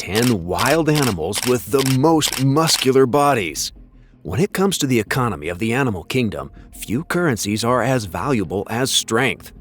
10 wild animals with the most muscular bodies. When it comes to the economy of the animal kingdom, few currencies are as valuable as strength.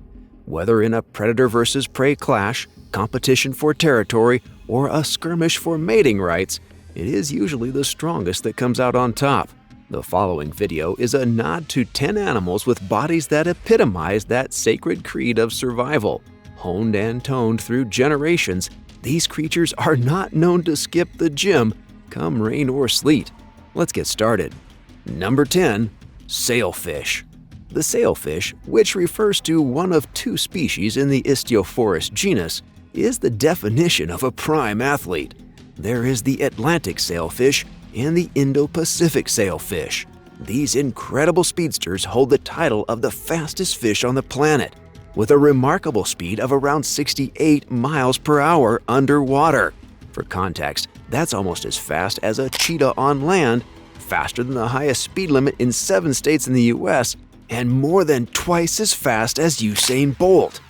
Whether in a predator versus prey clash, competition for territory, or a skirmish for mating rights, it is usually the strongest that comes out on top. The following video is a nod to 10 animals with bodies that epitomize that sacred creed of survival. Honed and toned through generations, these creatures are not known to skip the gym, come rain or sleet. Let's get started. Number 10. Sailfish. The sailfish, which refers to one of two species in the Istiophorus genus, is the definition of a prime athlete. There is the Atlantic sailfish and the Indo-Pacific sailfish. These incredible speedsters hold the title of the fastest fish on the planet, with a remarkable speed of around 68 miles per hour underwater. For context, that's almost as fast as a cheetah on land, faster than the highest speed limit in 7 states in the US, and more than twice as fast as Usain Bolt.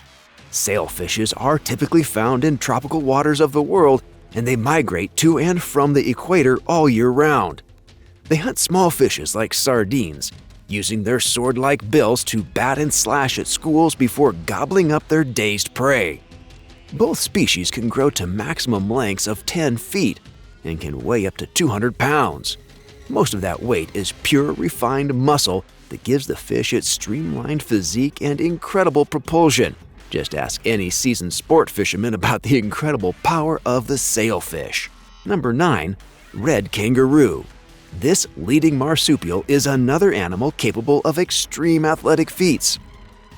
Sailfishes are typically found in tropical waters of the world, and they migrate to and from the equator all year round. They hunt small fishes like sardines, using their sword-like bills to bat and slash at schools before gobbling up their dazed prey. Both species can grow to maximum lengths of 10 feet and can weigh up to 200 pounds. Most of that weight is pure refined muscle that gives the fish its streamlined physique and incredible propulsion. Just ask any seasoned sport fisherman about the incredible power of the sailfish. Number 9. Red kangaroo. This leading marsupial is another animal capable of extreme athletic feats.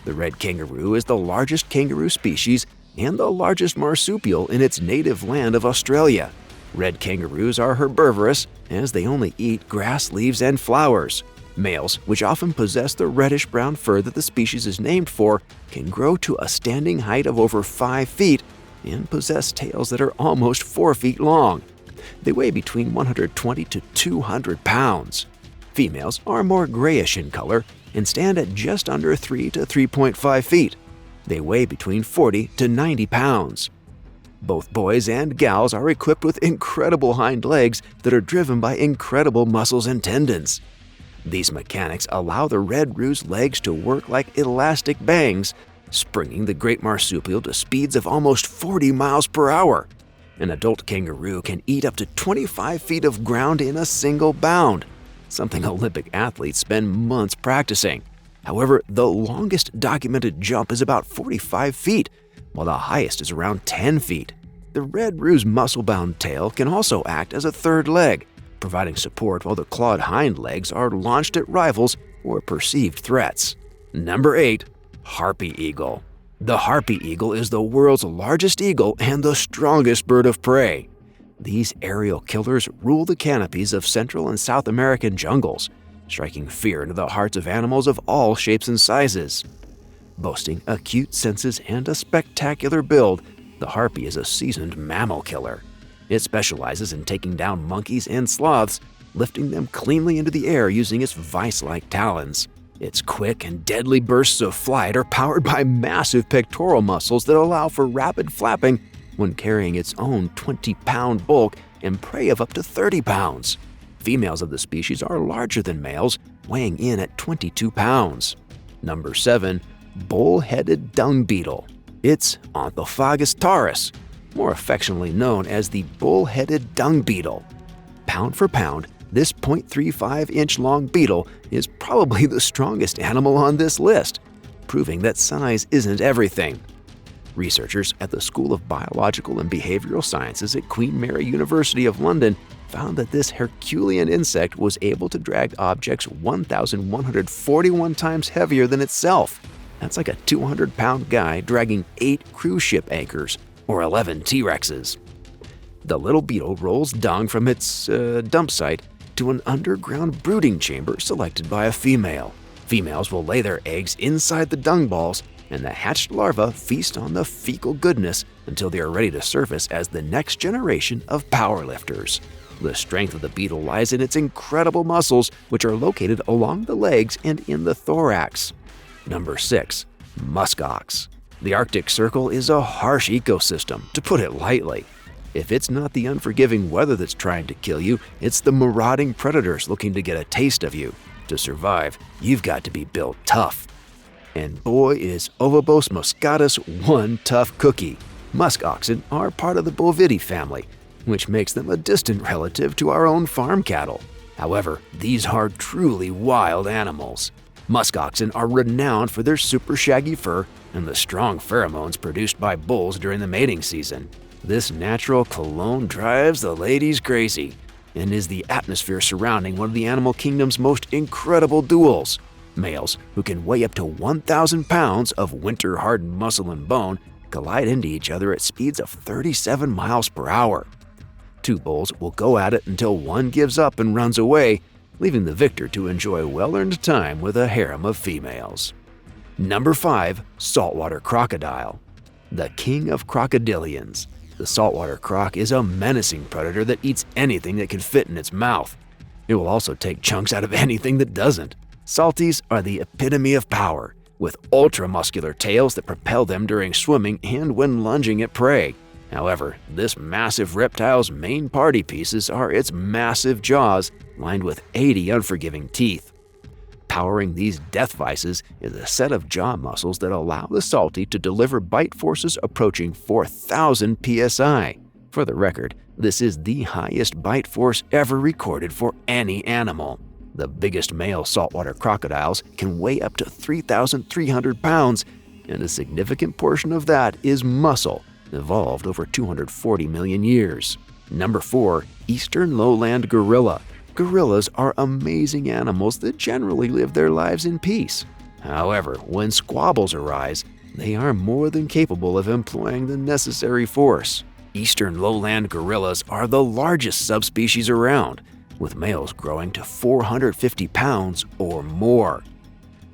The red kangaroo is the largest kangaroo species and the largest marsupial in its native land of Australia. Red kangaroos are herbivorous, as they only eat grass, leaves, and flowers. Males, which often possess the reddish-brown fur that the species is named for, can grow to a standing height of over 5 feet and possess tails that are almost 4 feet long. They weigh between 120 to 200 pounds. Females are more grayish in color and stand at just under 3 to 3.5 feet. They weigh between 40 to 90 pounds. Both boys and gals are equipped with incredible hind legs that are driven by incredible muscles and tendons. These mechanics allow the red roo's legs to work like elastic bangs, springing the great marsupial to speeds of almost 40 miles per hour. An adult kangaroo can eat up to 25 feet of ground in a single bound, something Olympic athletes spend months practicing. However, the longest documented jump is about 45 feet, while the highest is around 10 feet. The red roo's muscle-bound tail can also act as a third leg, providing support while the clawed hind legs are launched at rivals or perceived threats. Number 8. Harpy Eagle. The Harpy Eagle is the world's largest eagle and the strongest bird of prey. These aerial killers rule the canopies of Central and South American jungles, striking fear into the hearts of animals of all shapes and sizes. Boasting acute senses and a spectacular build, the harpy is a seasoned mammal killer. It specializes in taking down monkeys and sloths, lifting them cleanly into the air using its vice-like talons. Its quick and deadly bursts of flight are powered by massive pectoral muscles that allow for rapid flapping when carrying its own 20-pound bulk and prey of up to 30 pounds. Females of the species are larger than males, weighing in at 22 pounds. Number 7. Bullheaded dung beetle. It's Onthophagus taurus, more affectionately known as the bullheaded dung beetle. Pound for pound, this 0.35-inch long beetle is probably the strongest animal on this list, proving that size isn't everything. Researchers at the School of Biological and Behavioral Sciences at Queen Mary University of London found that this Herculean insect was able to drag objects 1,141 times heavier than itself. That's like a 200-pound guy dragging 8 cruise ship anchors or 11 T-Rexes. The little beetle rolls dung from its dump site to an underground brooding chamber selected by a female. Females will lay their eggs inside the dung balls, and the hatched larvae feast on the fecal goodness until they are ready to surface as the next generation of powerlifters. The strength of the beetle lies in its incredible muscles, which are located along the legs and in the thorax. Number 6. Muskox. The Arctic Circle is a harsh ecosystem, to put it lightly. If it's not the unforgiving weather that's trying to kill you, it's the marauding predators looking to get a taste of you. To survive, you've got to be built tough. And boy is Ovibos moscatus one tough cookie. Musk oxen are part of the bovidae family, which makes them a distant relative to our own farm cattle. However, these are truly wild animals. Musk oxen are renowned for their super shaggy fur and the strong pheromones produced by bulls during the mating season. This natural cologne drives the ladies crazy and is the atmosphere surrounding one of the animal kingdom's most incredible duels. Males, who can weigh up to 1,000 pounds of winter-hardened muscle and bone, collide into each other at speeds of 37 miles per hour. Two bulls will go at it until one gives up and runs away, leaving the victor to enjoy well-earned time with a harem of females. Number 5. Saltwater Crocodile. The king of crocodilians. The saltwater croc is a menacing predator that eats anything that can fit in its mouth. It will also take chunks out of anything that doesn't. Salties are the epitome of power, with ultra-muscular tails that propel them during swimming and when lunging at prey. However, this massive reptile's main party pieces are its massive jaws lined with 80 unforgiving teeth. Powering these death vices is a set of jaw muscles that allow the salty to deliver bite forces approaching 4,000 psi. For the record, this is the highest bite force ever recorded for any animal. The biggest male saltwater crocodiles can weigh up to 3,300 pounds, and a significant portion of that is muscle, evolved over 240 million years. Number 4. Eastern Lowland Gorilla. Gorillas are amazing animals that generally live their lives in peace. However, when squabbles arise, they are more than capable of employing the necessary force. Eastern Lowland gorillas are the largest subspecies around, with males growing to 450 pounds or more.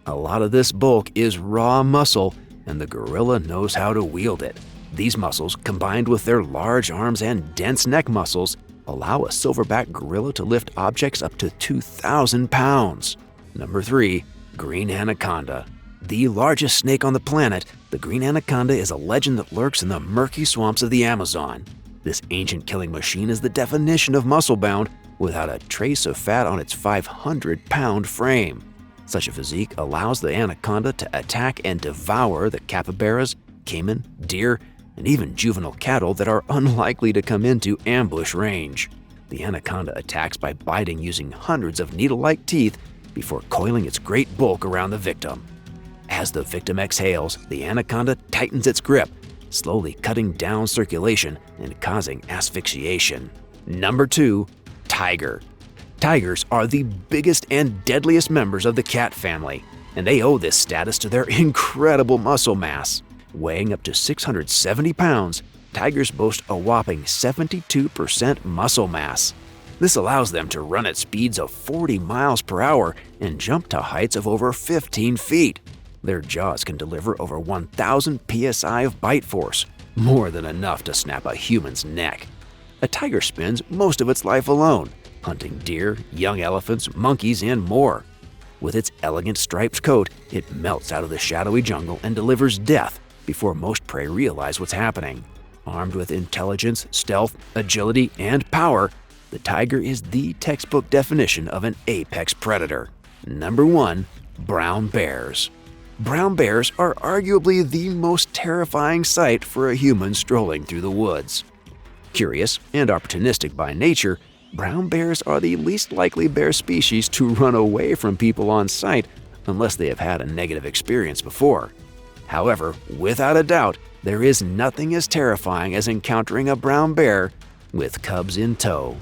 A lot of this bulk is raw muscle, and the gorilla knows how to wield it. These muscles, combined with their large arms and dense neck muscles, allow a silverback gorilla to lift objects up to 2,000 pounds. Number 3. Green Anaconda. The largest snake on the planet, the green anaconda is a legend that lurks in the murky swamps of the Amazon. This ancient killing machine is the definition of muscle-bound, without a trace of fat on its 500-pound frame. Such a physique allows the anaconda to attack and devour the capybaras, caiman, deer, and even juvenile cattle that are unlikely to come into ambush range. The anaconda attacks by biting using hundreds of needle-like teeth before coiling its great bulk around the victim. As the victim exhales, the anaconda tightens its grip, slowly cutting down circulation and causing asphyxiation. Number 2. Tiger. Tigers are the biggest and deadliest members of the cat family, and they owe this status to their incredible muscle mass. Weighing up to 670 pounds, tigers boast a whopping 72% muscle mass. This allows them to run at speeds of 40 miles per hour and jump to heights of over 15 feet. Their jaws can deliver over 1,000 psi of bite force, more than enough to snap a human's neck. A tiger spends most of its life alone, hunting deer, young elephants, monkeys, and more. With its elegant striped coat, it melts out of the shadowy jungle and delivers death before most prey realize what's happening. Armed with intelligence, stealth, agility, and power, the tiger is the textbook definition of an apex predator. Number 1. Brown bears. Brown bears are arguably the most terrifying sight for a human strolling through the woods. Curious and opportunistic by nature, brown bears are the least likely bear species to run away from people on sight unless they have had a negative experience before. However, without a doubt, there is nothing as terrifying as encountering a brown bear with cubs in tow.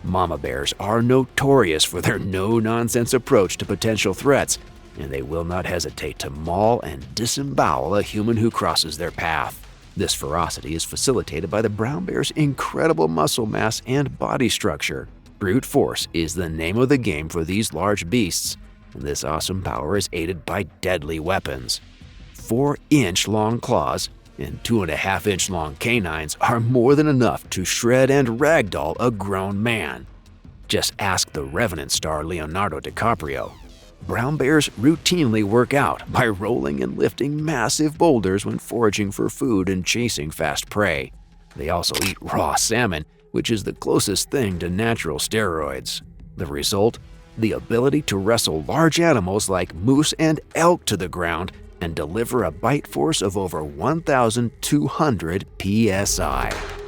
Mama bears are notorious for their no-nonsense approach to potential threats, and they will not hesitate to maul and disembowel a human who crosses their path. This ferocity is facilitated by the brown bear's incredible muscle mass and body structure. Brute force is the name of the game for these large beasts, and this awesome power is aided by deadly weapons. 4-inch-long claws and 2.5-inch-long canines are more than enough to shred and ragdoll a grown man. Just ask the Revenant star Leonardo DiCaprio. Brown bears routinely work out by rolling and lifting massive boulders when foraging for food and chasing fast prey. They also eat raw salmon, which is the closest thing to natural steroids. The result? The ability to wrestle large animals like moose and elk to the ground and deliver a bite force of over 1,200 psi.